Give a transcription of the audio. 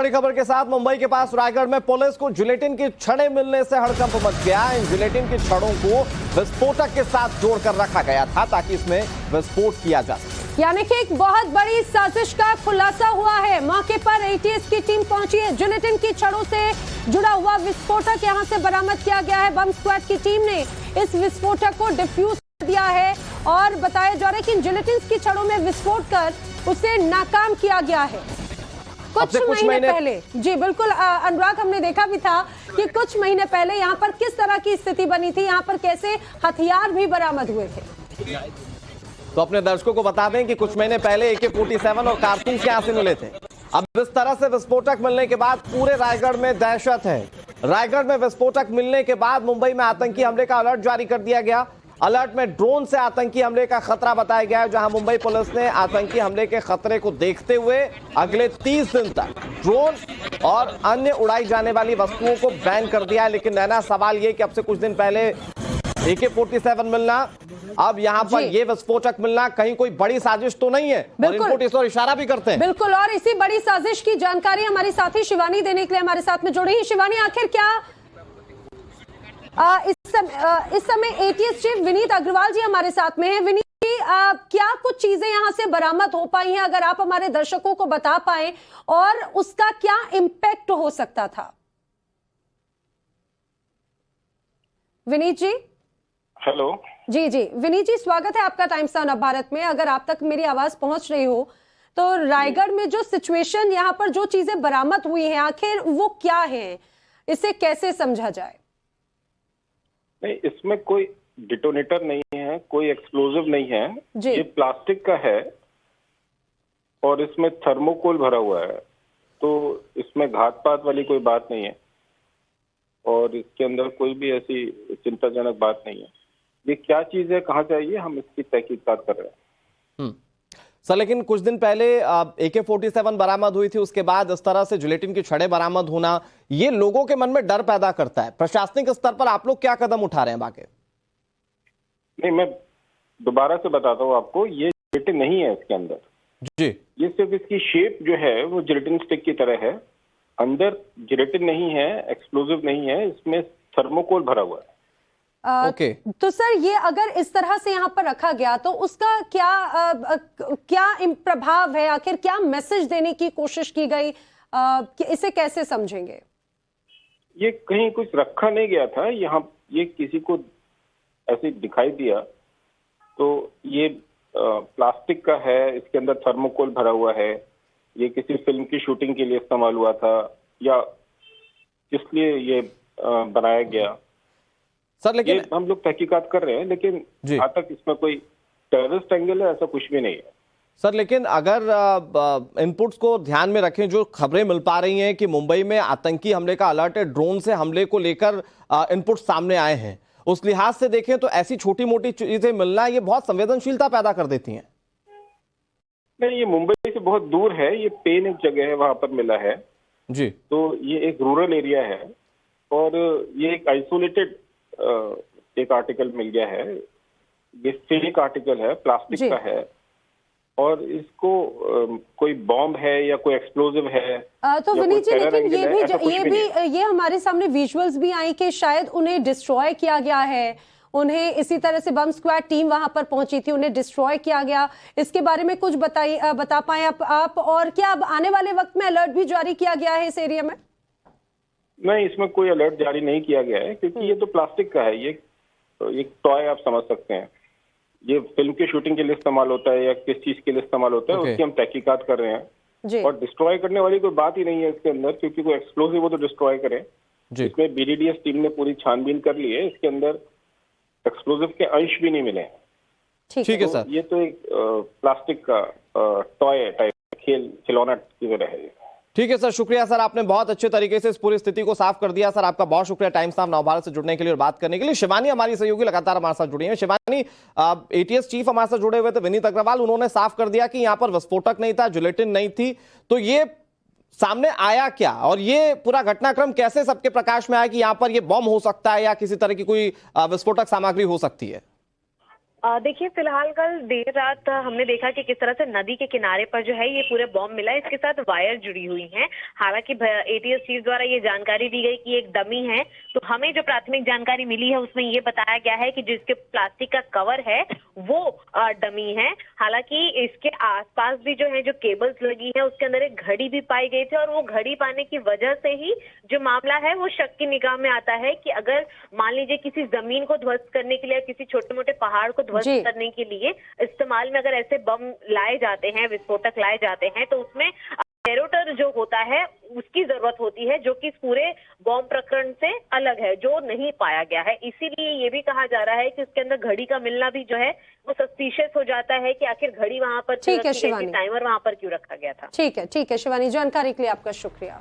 बड़ी खबर के साथ मुंबई के पास रायगढ़ में पुलिस को जिलेटिन की छड़ें मिलने से हड़कंप मच गया। इन जिलेटिन की छड़ों को विस्फोटक के साथ जोड़कर रखा गया था ताकि इसमें विस्फोट किया जा सके। यानी कि एक बहुत बड़ी साजिश का खुलासा हुआ है। मौके पर एटीएस की टीम पहुंची है। जिलेटिन की छड़ों से जुड़ा हुआ विस्फोटक यहां से बरामद किया गया है। बम स्क्वाड की टीम ने इस विस्फोटक को डिफ्यूज कर दिया है और बताया जा रहा है कि इन जिलेटिन की छड़ों में विस्फोट कर उसे नाकाम किया गया है। कुछ महीने पहले, जी बिल्कुल अनुराग, हमने देखा भी था कि कुछ महीने पहले यहाँ पर किस तरह की स्थिति बनी थी, यहाँ पर कैसे हथियार भी बरामद हुए थे। तो अपने दर्शकों को बता दें कि कुछ महीने पहले AK-47 और कारतूस यहाँ से मिले थे। अब इस तरह से विस्फोटक मिलने के बाद पूरे रायगढ़ में दहशत है। रायगढ़ में विस्फोटक मिलने के बाद मुंबई में आतंकी हमले का अलर्ट जारी कर दिया गया। अलर्ट में ड्रोन से आतंकी हमले का खतरा बताया गया है, जहां मुंबई पुलिस ने आतंकी हमले के खतरे को देखते हुए अगले 30 दिन तक ड्रोन और अन्य उड़ाई जाने वाली वस्तुओं को बैन कर दिया है। लेकिन नैना, सवाल ये कि अब से कुछ दिन पहले AK-47 मिलना, अब यहाँ पर ये विस्फोटक मिलना कहीं कोई बड़ी साजिश तो नहीं है? रिपोर्ट इस ओर इशारा भी करते हैं। बिल्कुल, और इसी बड़ी साजिश की जानकारी हमारी साथी शिवानी देने के लिए हमारे साथ में जुड़ी है। शिवानी, आखिर क्या इस समय एटीएस चीफ विनीत अग्रवाल जी हमारे साथ में हैं। विनीत जी, क्या कुछ चीजें यहां से बरामद हो पाई हैं, अगर आप हमारे दर्शकों को बता पाएं, और उसका क्या इम्पैक्ट हो सकता था? विनीत जी। हेलो। जी जी विनीत जी, स्वागत है आपका टाइम्स नाउ भारत में। अगर आप तक मेरी आवाज पहुंच रही हो तो रायगढ़ में जो सिचुएशन, यहाँ पर जो चीजें बरामद हुई हैं, आखिर वो क्या है, इसे कैसे समझा जाए? नहीं, इसमें कोई डिटोनेटर नहीं है, कोई एक्सप्लोजिव नहीं है। ये प्लास्टिक का है और इसमें थर्मोकोल भरा हुआ है, तो इसमें घात पात वाली कोई बात नहीं है और इसके अंदर कोई भी ऐसी चिंताजनक बात नहीं है। ये क्या चीज है, कहाँ से आई है, हम इसकी तहकीकात कर रहे हैं। सर, लेकिन कुछ दिन पहले AK-47 बरामद हुई थी, उसके बाद इस तरह से जिलेटिन की छड़ें बरामद होना, ये लोगों के मन में डर पैदा करता है। प्रशासनिक स्तर पर आप लोग क्या कदम उठा रहे हैं बाकी? नहीं, मैं दोबारा से बताता हूँ आपको, ये जिलेटिन नहीं है इसके अंदर जी। ये सिर्फ इसकी शेप जो है वो जिलेटिन स्टिक की तरह है। अंदर जिलेटिन नहीं है, एक्सप्लोजिव नहीं है, इसमें थर्मोकोल भरा हुआ है। ओके। तो सर, ये अगर इस तरह से यहाँ पर रखा गया तो उसका क्या प्रभाव है, आखिर क्या मैसेज देने की कोशिश की गई, इसे कैसे समझेंगे? ये कहीं कुछ रखा नहीं गया था, यहाँ ये किसी को ऐसे दिखाई दिया तो ये प्लास्टिक का है, इसके अंदर थर्मोकोल भरा हुआ है, ये किसी फिल्म की शूटिंग के लिए इस्तेमाल हुआ था या किस लिए ये बनाया गया। सर, लेकिन हम लोग तहकीकात कर रहे हैं, लेकिन आज तक इसमें कोई टेररिस्ट एंगल है ऐसा कुछ भी नहीं है। सर, लेकिन अगर इनपुट्स को ध्यान में रखें, जो खबरें मिल पा रही हैं कि मुंबई में आतंकी हमले का अलर्ट है, ड्रोन से हमले को लेकर इनपुट सामने आए हैं, उस लिहाज से देखें तो ऐसी छोटी मोटी चीजें मिलना ये बहुत संवेदनशीलता पैदा कर देती हैं। नहीं, ये मुंबई से बहुत दूर है, ये पेन एक जगह है, वहां पर मिला है जी। तो ये एक रूरल एरिया है और ये एक आइसोलेटेड एक आर्टिकल मिल गया है। ये फेक आर्टिकल है, प्लास्टिक का है और इसको कोई बॉम्ब है या कोई एक्सप्लोजिव है। तो विनीत जी, लेकिन ये हमारे सामने विजुअल्स भी आई कि शायद उन्हें डिस्ट्रॉय किया गया है, उन्हें इसी तरह से बम स्क्वाड टीम वहां पर पहुंची थी, उन्हें डिस्ट्रॉय किया गया। इसके बारे में कुछ बता पाए आप, और क्या अब आने वाले वक्त में अलर्ट भी जारी किया गया है इस एरिया में? नहीं, इसमें कोई अलर्ट जारी नहीं किया गया है क्योंकि ये तो प्लास्टिक का है, ये एक टॉय आप समझ सकते हैं। ये फिल्म की शूटिंग के लिए इस्तेमाल होता है या किस चीज के लिए इस्तेमाल होता है, उसकी हम तहकीकात कर रहे हैं। और डिस्ट्रॉय करने वाली कोई बात ही नहीं है इसके अंदर, क्योंकि कोई एक्सप्लोसिव हो तो डिस्ट्रॉय करें। इसमें BDDS टीम ने पूरी छानबीन कर ली है, इसके अंदर एक्सप्लोसिव के अंश भी नहीं मिले हैं। ठीक है सर। ये तो एक प्लास्टिक का टॉय टाइप खिलौना की तरह है। ठीक है सर, शुक्रिया सर, आपने बहुत अच्छे तरीके से इस पूरी स्थिति को साफ कर दिया। सर, आपका बहुत शुक्रिया टाइम्स नाउ भारत से जुड़ने के लिए और बात करने के लिए। शिवानी हमारी सहयोगी लगातार हमारे साथ जुड़ी है। शिवानी, ATS चीफ हमारे साथ जुड़े हुए थे विनीत अग्रवाल, उन्होंने साफ कर दिया कि यहाँ पर विस्फोटक नहीं था, जिलेटिन नहीं थी, तो ये सामने आया क्या और ये पूरा घटनाक्रम कैसे सबके प्रकाश में आया कि यहाँ पर ये बम हो सकता है या किसी तरह की कोई विस्फोटक सामग्री हो सकती है? देखिए, फिलहाल कल देर रात हमने देखा कि किस तरह से नदी के किनारे पर जो है ये पूरे बॉम्ब मिला है। इसके साथ वायर जुड़ी हुई हैं। हालांकि एटीएस चीफ द्वारा ये जानकारी दी गई कि एक डमी है। तो हमें जो प्राथमिक जानकारी मिली है उसमें ये बताया गया है कि जिसके प्लास्टिक का कवर है वो डमी है। हालांकि इसके आसपास भी जो है जो केबल्स लगी है उसके अंदर एक घड़ी भी पाई गई थी, और वो घड़ी पाने की वजह से ही जो मामला है वो शक की निगाह में आता है कि अगर मान लीजिए किसी जमीन को ध्वस्त करने के लिए, किसी छोटे मोटे पहाड़ को ध्वस्त करने के लिए इस्तेमाल में अगर ऐसे बम लाए जाते हैं, विस्फोटक लाए जाते हैं, तो उसमें डेटोनेटर जो होता है उसकी जरूरत होती है, जो कि इस पूरे बॉम्ब प्रकरण से अलग है, जो नहीं पाया गया है। इसीलिए ये भी कहा जा रहा है कि उसके अंदर घड़ी का मिलना भी जो है वो सस्पिशियस हो जाता है कि आखिर घड़ी वहां पर क्यों रखी गई थी, टाइमर वहां पर क्यों रखा गया था। ठीक है शिवानी, जानकारी के लिए आपका शुक्रिया।